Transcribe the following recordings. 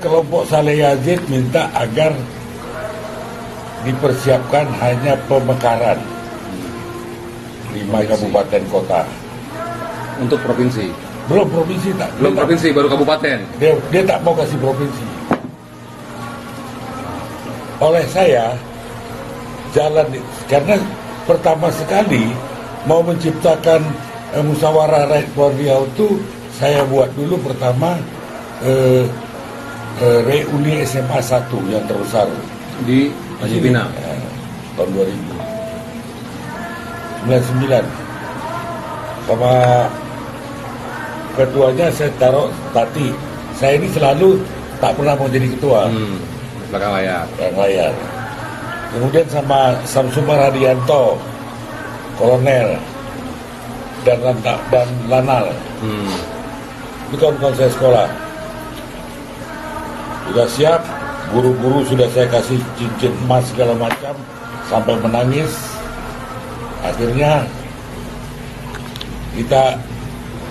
kelompok Saleh Yazid minta agar dipersiapkan hanya pemekaran 5 kabupaten kota. Untuk provinsi? Belum provinsi tak. Belum provinsi, baru kabupaten. Dia tak mau kasih provinsi. Oleh saya jalan karena pertama sekali mau menciptakan musyawarah rakyat Pulau Riau itu saya buat dulu pertama reuni SMA 1 yang terbesar di Haji Pinang tahun 2099 sama ketuanya saya taruh Tati. Saya ini selalu tak pernah mau jadi ketua. Belakang layar. Kemudian sama Samsumar Hadianto, Kolonel dan Lanal. Itu kawan-kawan saya sekolah. Sudah siap, guru-guru sudah saya kasih cincin emas segala macam sampai menangis. Akhirnya kita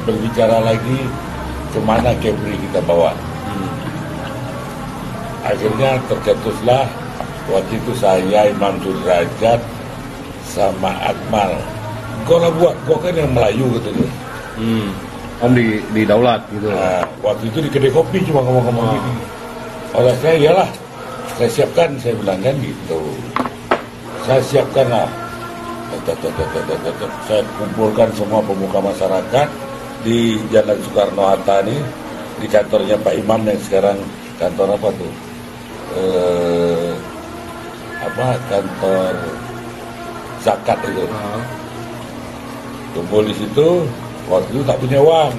berbicara lagi kemana Kepri kita bawa. Akhirnya tercetuslah waktu itu saya, Imam Sudrajat sama Akmal. Kau lah buat, kau kan yang Melayu gitu. Om di Daulat gitu. Nah, waktu itu di kedai kopi cuma ngomong-ngomong gini. Oleh saya, iyalah, saya siapkan, saya bilang kan gitu. Saya siapkan lah. Saya kumpulkan semua pemuka masyarakat di Jalan Soekarno-Hatta nih, di kantornya Pak Imam yang sekarang kantor apa tuh? Kantor zakat itu. Kumpul di situ, waktu itu tak punya uang.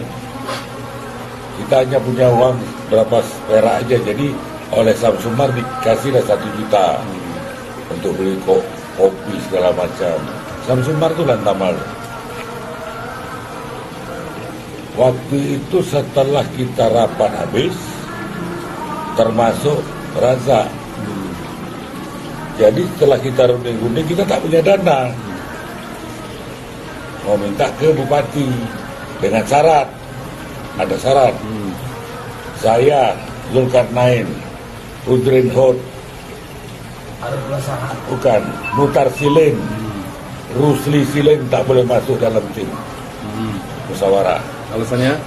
Kita hanya punya uang berapa perak aja, jadi oleh Samsumar dikasih 1 juta untuk beli kopi segala macam. Samsumar itu lantamal. Waktu itu setelah kita rapat habis, termasuk Raza. Jadi setelah kita runding-runding, kita tak punya dana. Mau minta ke Bupati dengan syarat. Ada syarat. Saya, Zulkarnain, Udrin Hod, bukan, Mutar Silin, Rusli Silin tak boleh masuk dalam tim musyawarah. Alasannya?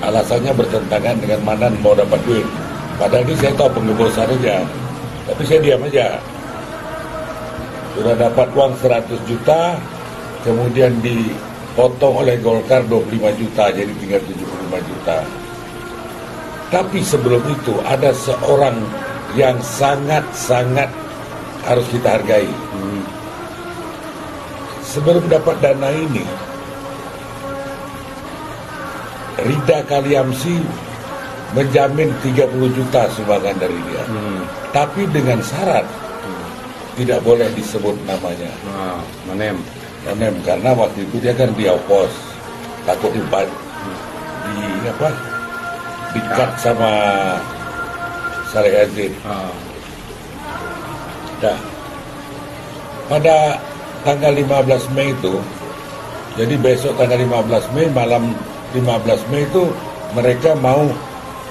Alasannya bertentangan dengan Manan mau dapat duit. Padahal ini saya tahu pengebosan aja, tapi saya diam aja. Sudah dapat uang 100 juta, kemudian dipotong oleh Golkar 25 juta, jadi tinggal 75 juta. Tapi sebelum itu ada seorang yang sangat-sangat harus kita hargai. Sebelum dapat dana ini, Rida Kaliamsi menjamin 30 juta sumbangan dari dia. Tapi dengan syarat tidak boleh disebut namanya. Manem, karena waktu itu dia kan di Opos, takut dikat sama Saleh Yazid. Nah, pada tanggal 15 Mei itu, jadi besok tanggal 15 Mei, malam 15 Mei itu mereka mau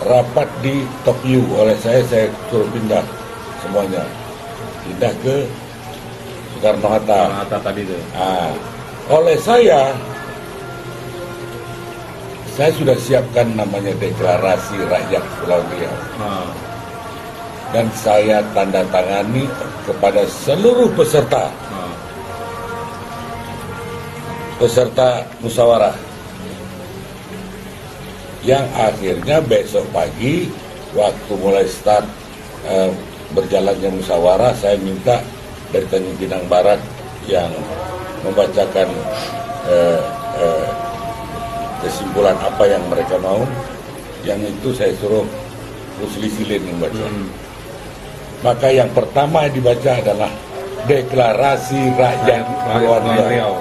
rapat di Tokyo. Oleh saya suruh pindah semuanya. Pindah ke Soekarno-Hatta. Tadi itu. Oleh saya sudah siapkan namanya deklarasi rakyat Pulau Riau. Dan saya tanda tangani kepada seluruh peserta musyawarah. Yang akhirnya besok pagi waktu mulai start berjalannya musyawarah, saya minta dari Tanjung Pinang Barat yang membacakan kesimpulan apa yang mereka mau. Yang itu saya suruh Rusli Silin yang baca. Maka yang pertama dibaca adalah deklarasi rakyat Kepulauan Riau.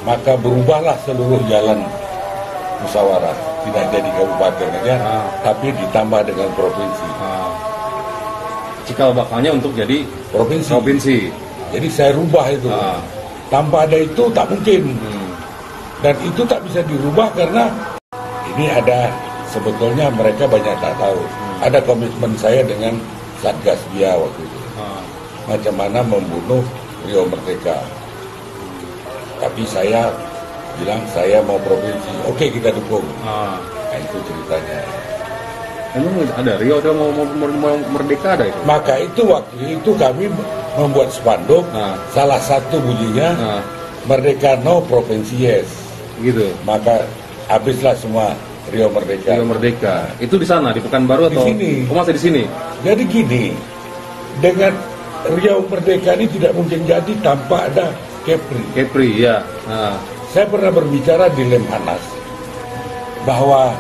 Maka berubahlah seluruh jalan musyawarah, tidak jadi kabupaten aja, tapi ditambah dengan provinsi. Cikal bakalnya untuk jadi provinsi. Jadi saya rubah itu. Tanpa ada itu tak mungkin. Dan itu tak bisa dirubah karena ini ada, sebetulnya mereka banyak tak tahu. ada komitmen saya dengan Satgas Bia waktu itu. Macam mana membunuh Rio Merdeka. Tapi saya bilang saya mau provinsi. Oke, kita dukung. Nah, itu ceritanya. Emang ada Rio ada mau merdeka ada itu? Maka itu waktu itu kami membuat spanduk. Salah satu bunyinya Merdeka no, provinsi yes. Gitu. Maka habislah semua Rio Merdeka. Rio Merdeka. Itu di sana di Pekanbaru atau? Di sini. Oh, masih di sini. Jadi gini, dengan Rio Merdeka ini tidak mungkin jadi tanpa ada Kepri. Kepri, ya. Saya pernah berbicara di Lemhanas bahwa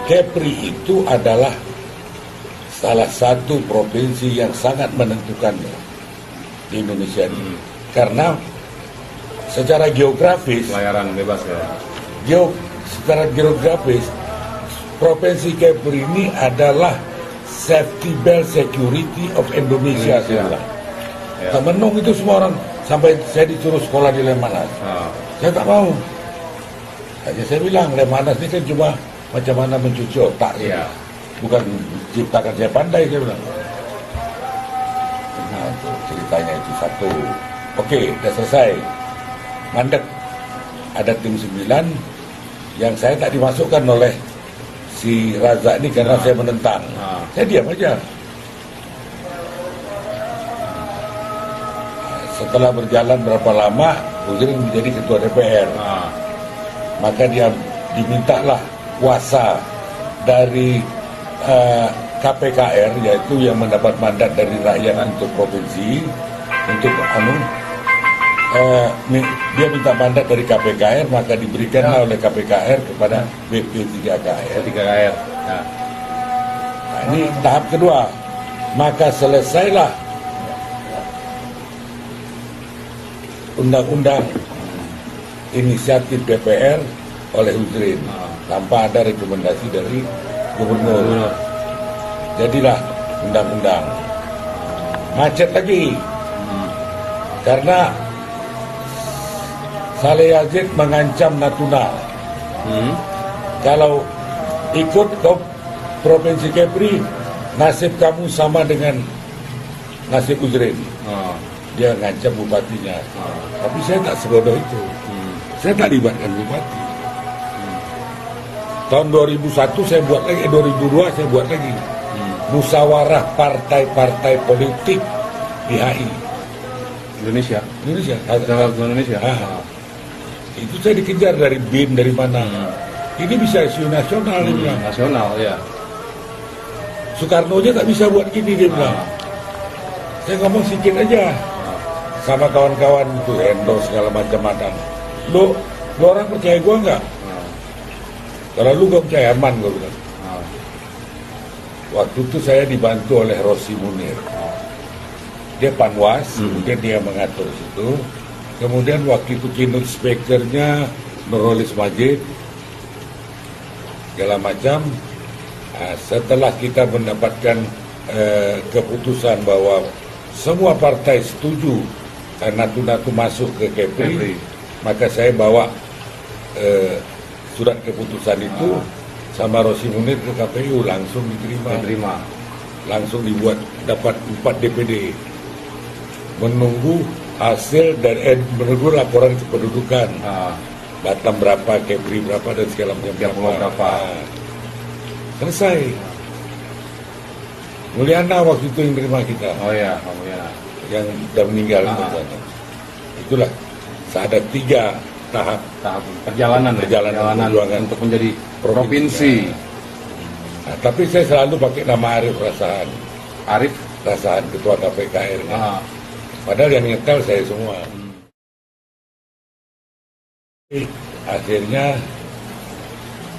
Kepri itu adalah salah satu provinsi yang sangat menentukan di Indonesia ini. Karena secara geografis, Pelayaran bebas ya. Secara geografis, provinsi Kepri ini adalah safety belt security of Indonesia. Ya. Temenung itu semua orang, sampai saya disuruh sekolah di Lemhanas. Saya tak mau. Hanya saya bilang Lemhanas ini kan cuma macam mana mencuci otak. Ya. Bukan ciptakan saya pandai, saya bilang. Nah, itu ceritanya itu satu. Oke, udah selesai. Mandek. Ada tim 9 yang saya tak dimasukkan oleh si Raza ini karena saya menentang. Saya diam aja. Setelah berjalan berapa lama, Uzrin menjadi ketua DPR. Maka dia dimintalah kuasa dari KPKR, yaitu yang mendapat mandat dari rakyat untuk provinsi, untuk dia minta mandat dari KPKR, maka diberikanlah oleh KPKR kepada BP3KR. Ya. Nah, ini tahap kedua. Maka selesailah undang-undang inisiatif DPR oleh Uzrin tanpa ada rekomendasi dari gubernur. Jadilah undang-undang. Macet lagi karena Saleh Yazid mengancam Natuna. Kalau ikut ke provinsi Kepri, nasib kamu sama dengan nasib Uzrin. Dia ngancam bupatinya. Tapi saya tak sebodoh itu. Saya tak libatkan bupati. Tahun 2001 saya buat lagi, 2002 saya buat lagi. Musyawarah partai-partai politik di HI. Indonesia. Indonesia. Itu saya dikejar dari BIN, dari mana. Ini bisa isu nasional, dia bilang. Nasional, ya. Soekarno aja tak bisa buat gini, dia bilang. Saya ngomong sedikit aja. Sama kawan-kawan itu, endorse segala macam-macam. Lu orang percaya gua nggak? Kalau lu gak percaya, aman, gua bilang. Waktu itu saya dibantu oleh Rossi Munir. Dia panwas, kemudian dia mengatur situ. Kemudian waktu itu keynote speakernya Nurholis Majid, segala macam. Setelah kita mendapatkan keputusan bahwa semua partai setuju Natuna itu masuk ke Kepri, maka saya bawa surat keputusan itu sama Rossi Munir ke KPU, langsung diterima. Langsung dibuat, dapat 4 DPD. Menunggu hasil dan menunggu laporan kependudukan. Batam berapa, Kepri berapa, dan segala macam berapa. Selesai. Mulyana waktu itu yang terima kita. Oh ya, Mulyana. Yang sudah meninggal. Itulah. Ada 3 tahap perjalanan untuk menjadi provinsi. Nah, tapi saya selalu pakai nama Arif Rasahan. Arif Rasahan, ketua KPKR. Padahal yang nyetel saya semua. Akhirnya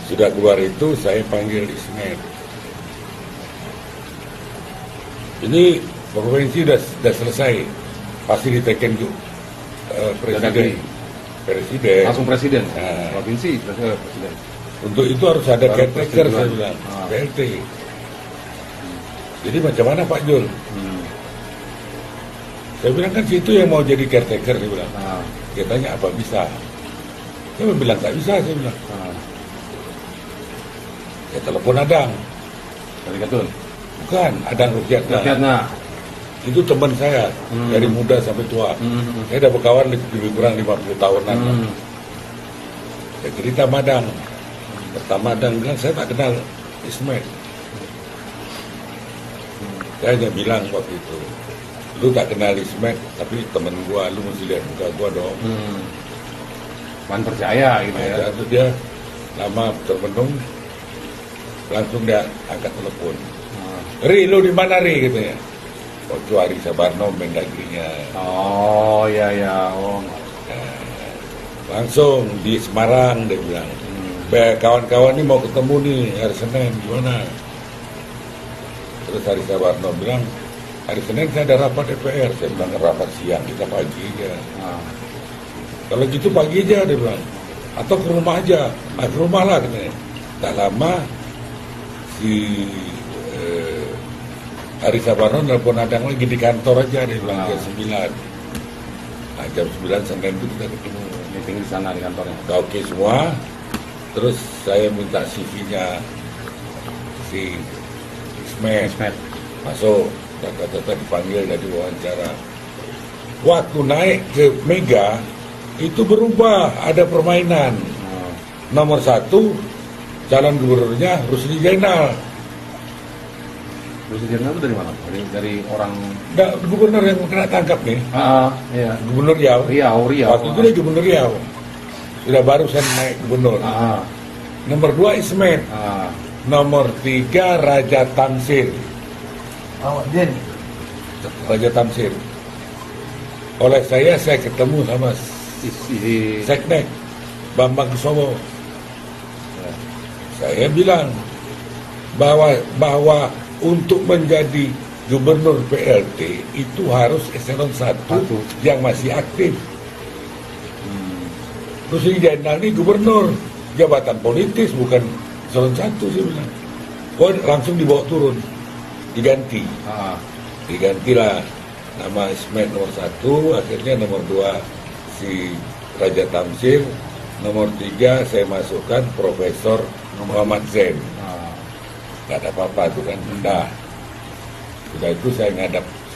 sudah keluar itu, saya panggil di Senet. Ini provinsi sudah selesai, pasti diteken presiden. Langsung presiden. Provinsi presiden. Untuk itu harus ada caretaker, saya bilang, PLT. Jadi macam mana Pak Jul? Saya bilang kan situ yang mau jadi caretaker, dia bilang. Dia tanya apa bisa? Saya bilang tak bisa, saya bilang. Saya telepon Adang. Dari Katun. Bukan, Adang Rukyatna. Itu teman saya dari muda sampai tua. Saya udah berkawan lebih kurang 50 tahunan. Saya cerita Madang. Pertama Madang bilang saya tak kenal Ismet. Saya hanya bilang waktu itu, lu tak kenal Ismet, tapi temen gua, lu mesti lihat muka gua dong. Man percaya gitu ya. Itu dia lama termenung, langsung dia angkat telepon. Ri, lu di mana Ri? Katanya. Oh, itu Ari Sabarno, Mendagrinya. Oh, iya. Oh. Langsung di Semarang, dia bilang. Kawan-kawan ini mau ketemu nih, hari Senin, gimana? Terus Ari Sabarno bilang, hari Senin saya ada rapat DPR. Saya bilang, rapat siang, kita pagi aja. Kalau gitu pagi aja, dia bilang. Atau ke rumah aja. Ke rumah lah, katanya. Tak lama, si Ari Sabarno nelpon Adang lagi di kantor aja, dia bilang jam 9. Nah, jam 9 Senin itu kita ketemu. Meeting di sana di kantornya. Oke semua. Terus saya minta CV-nya si Ismet. Masuk. Kata-kata dipanggil dari wawancara. Waktu naik ke Mega, itu berubah. Ada permainan. Nomor 1, calon gubernurnya Rusdi Zainal. Rusdi Zainal itu dari mana? Dari orang... Gubernur yang kena tangkap nih. Iya. Gubernur Riau. Waktu itu dia Gubernur Riau. Sudah baru saya naik gubernur. Nomor 2 Ismet. Nomor 3 Raja Tamsir. Raja Tamsir. Oleh saya ketemu sama Seknek Bambang Kusomo. Saya bilang bahwa untuk menjadi gubernur PLT itu harus eselon 1 yang masih aktif. Rusdi Zainal ini gubernur, jabatan politis bukan eselon 1, saya bilang. Langsung dibawa turun, diganti. Digantilah nama Ismet nomor 1, akhirnya nomor 2 si Raja Tamsir, nomor 3 saya masukkan Profesor Muhammad Zain. Gak ada apa-apa itu kan. Nah, sudah itu saya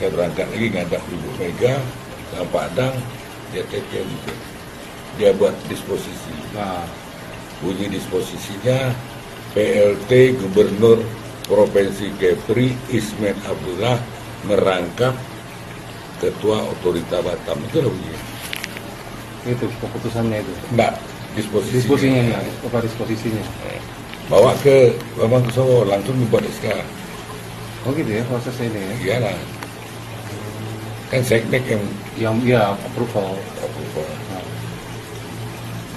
berangkat lagi ngadap Ibu Mega sama Pak Adang, dia tekem gitu. Dia buat disposisi. Bunyi disposisinya PLT Gubernur Provinsi Kepri Ismet Abdullah merangkap Ketua Otorita Batam. Itu loh bunyi. Itu keputusannya itu. Enggak, disposisinya. Disposisinya. Bawa ke Bambang Kusomo, langsung dibuat SK. Oh gitu ya prosesnya ini ya? Iyalah. Kan Seknek yang approval.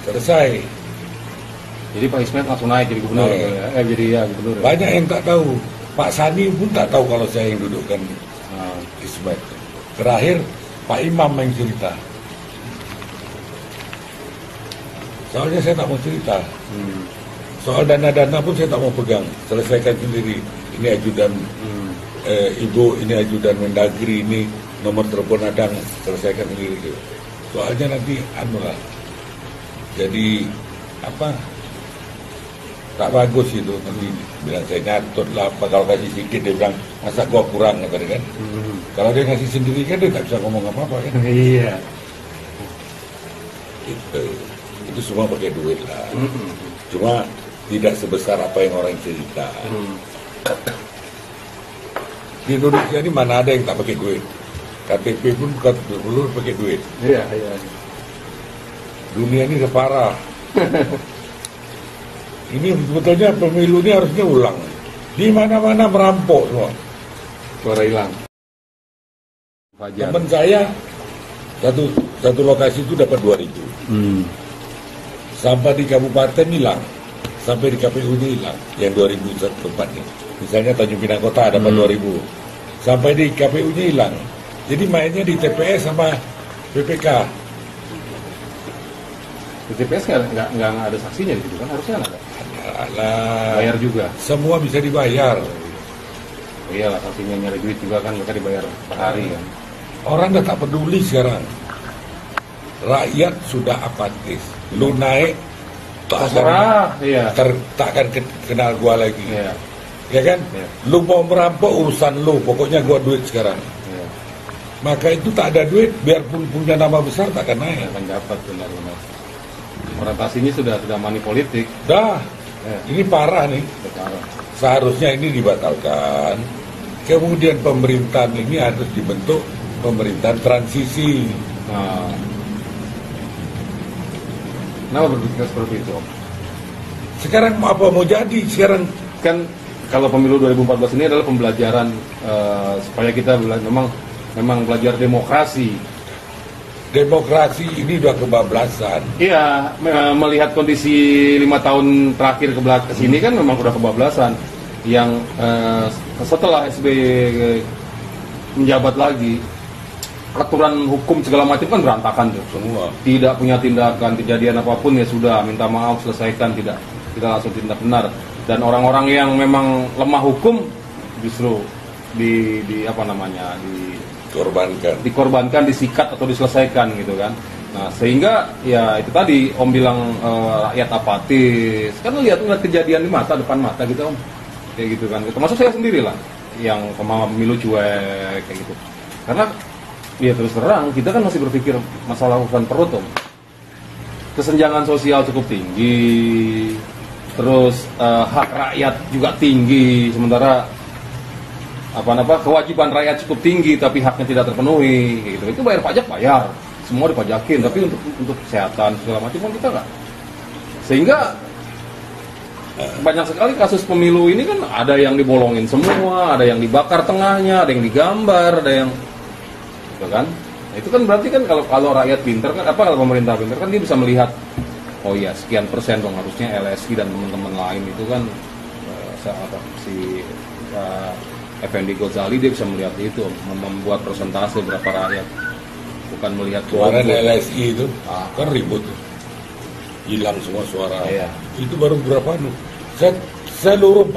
Selesai. Jadi Pak Ismet langsung naik jadi gubernur. Gubernur. Banyak yang tak tahu. Pak Sani pun tak tahu kalau saya yang dudukkan Ismet. Terakhir Pak Imam yang cerita. Soalnya saya tak mau cerita. Soal dana-dana pun saya tak mau pegang. Selesaikan sendiri. Ini ajudan Ibu, ini ajudan Mendagri, ini nomor telepon Adang. Selesaikan sendiri. Soalnya nanti lah. Jadi tak bagus itu. Nanti bilang saya nyatot lah apa. Kalau kasih sedikit dia bilang masa gua kurang kan. Kalau dia ngasih sendiri kan dia tak bisa ngomong apa-apa kan. Iya. Itu semua pakai duit lah. Cuma tidak sebesar apa yang orang cerita. Di Indonesia ini mana ada yang tak pakai duit? KTP pun dulu pakai duit. Iya. Dunia ini udah parah. Ini sebetulnya pemilu ini harusnya ulang. Di mana-mana merampok semua. Suara hilang. Teman saya satu lokasi itu dapat 2.000. Sampai di kabupaten hilang. Sampai di KPU-nya hilang. Yang 2.000 tempatnya. Misalnya Tanjung Pinang Kota dapat 2.000. Sampai di KPU-nya hilang. Jadi mainnya di TPS sama PPK. Di TPS nggak ada saksinya gitu kan, harusnya nggak ada. Bayar juga. Semua bisa dibayar. Oh iyalah, saksinya nyari duit juga kan, mereka dibayar per hari kan. Orang udah tak peduli sekarang. Rakyat sudah apatis. Lu naik tak akan kenal gua lagi. Ya kan? Ya. Lu mau merampok urusan lu, pokoknya gua duit sekarang. Ya. Maka itu tak ada duit, biarpun punya nama besar tak akan naik. Akan dapat benar-benar. Orientasinya sudah money politik. Dah, Ya. ini parah nih. Sekarang. Seharusnya ini dibatalkan. Kemudian pemerintahan ini harus dibentuk pemerintahan transisi. Nah, kenapa berpikir seperti itu, Om? Sekarang apa mau jadi? Sekarang Kan kalau pemilu 2014 ini adalah pembelajaran supaya kita memang belajar demokrasi. demokrasi ini udah kebablasan. Iya, melihat kondisi 5 tahun terakhir ke sini kan memang udah kebablasan. Yang setelah SBY menjabat lagi, aturan hukum segala macam kan berantakan tuh Semua. Tidak punya tindakan, kejadian apapun ya sudah minta maaf, selesaikan, tidak langsung tindak benar. Dan orang-orang yang memang lemah hukum justru dikorbankan, disikat atau diselesaikan gitu kan. Nah, sehingga ya itu tadi Om bilang rakyat apatis. Kan lihat kejadian di depan mata gitu, Om. Kayak gitu kan. Termasuk saya sendiri lah yang pemilu cuek kayak gitu. Karena ya terus terang kita kan masih berpikir masalah urusan perut, Om. Kesenjangan sosial cukup tinggi. Terus hak rakyat juga tinggi, sementara kewajiban rakyat cukup tinggi tapi haknya tidak terpenuhi gitu. Itu bayar pajak semua dipajakin, tapi untuk kesehatan segala macam kan kita nggak. Sehingga banyak sekali kasus pemilu ini kan ada yang dibolongin semua, ada yang dibakar tengahnya, ada yang digambar, ada yang gitu kan. Nah, itu kan berarti kan kalau rakyat pinter kan kalau pemerintah pinter kan dia bisa melihat, oh iya sekian persen dong harusnya LSI dan teman-teman lain itu kan Effendi Ghazali dia bisa melihat itu, membuat persentase berapa rakyat, bukan melihat Kemarin LSI itu kan ribut, hilang semua suara. Iya. Itu baru berapa seluruh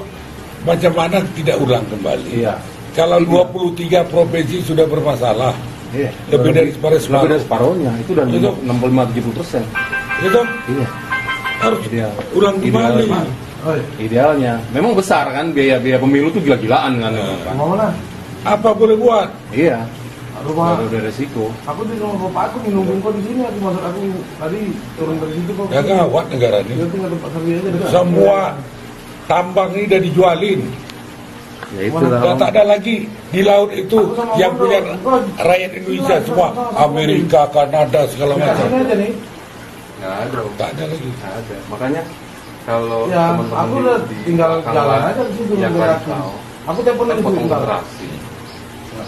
macam mana tidak ulang kembali. Iya. Kalau 23 provinsi sudah bermasalah, iya. lebih dari separuhnya itu dan 65-70%. Itu Iya. harus Ideal. ulang kembali. Idealnya, memang besar kan biaya pemilu tuh gila-gilaan kan. Apa boleh buat? Iya. Rumah Ada resiko. aku di rumah bapak aku nungguin kau di sini, aku tadi turun dari situ kok. Ya gawat negara Dia ini. tinggal tempat sendiri aja dekat. Semua tambang ini udah dijualin. Ya itu Dan tak ada lagi di laut itu Aku sama yang Mondo. punya rakyat Indonesia semua, Amerika, Kanada segala Dekat macam. sini aja nih. nggak ada. Tak ada lagi. Nggak ada. Makanya kalau Ya, teman-teman aku udah tinggal belakang jalan lah, aja di situ yang dekat kalian tahu, Aku telepon kan lagi potong sebentar. generasi.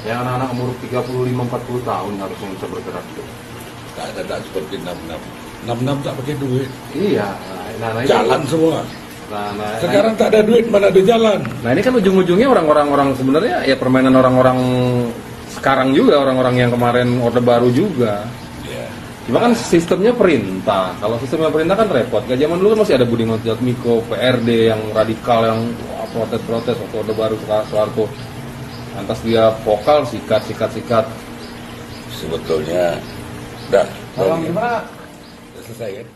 Yang anak-anak umur 35-40 tahun harusnya bisa bergerak tuh. Tak ada seperti 66. 66 tak pakai duit. Iya. Nah, itu- Jalan semua. Nah, Sekarang tak ada duit, mana ada jalan. Nah ini kan ujung-ujungnya orang-orang sebenarnya ya permainan orang-orang sekarang juga, orang-orang yang kemarin Orde Baru juga. Ya. Cuma kan sistemnya perintah. Kalau sistemnya perintah kan repot. Kayak zaman dulu kan masih ada Budiman Sujatmiko, PRD yang radikal, yang protes-protes waktu Orde Baru Soeharto. Lantas dia vokal, sikat. Sebetulnya dah. Kalau gimana? Selesai kan?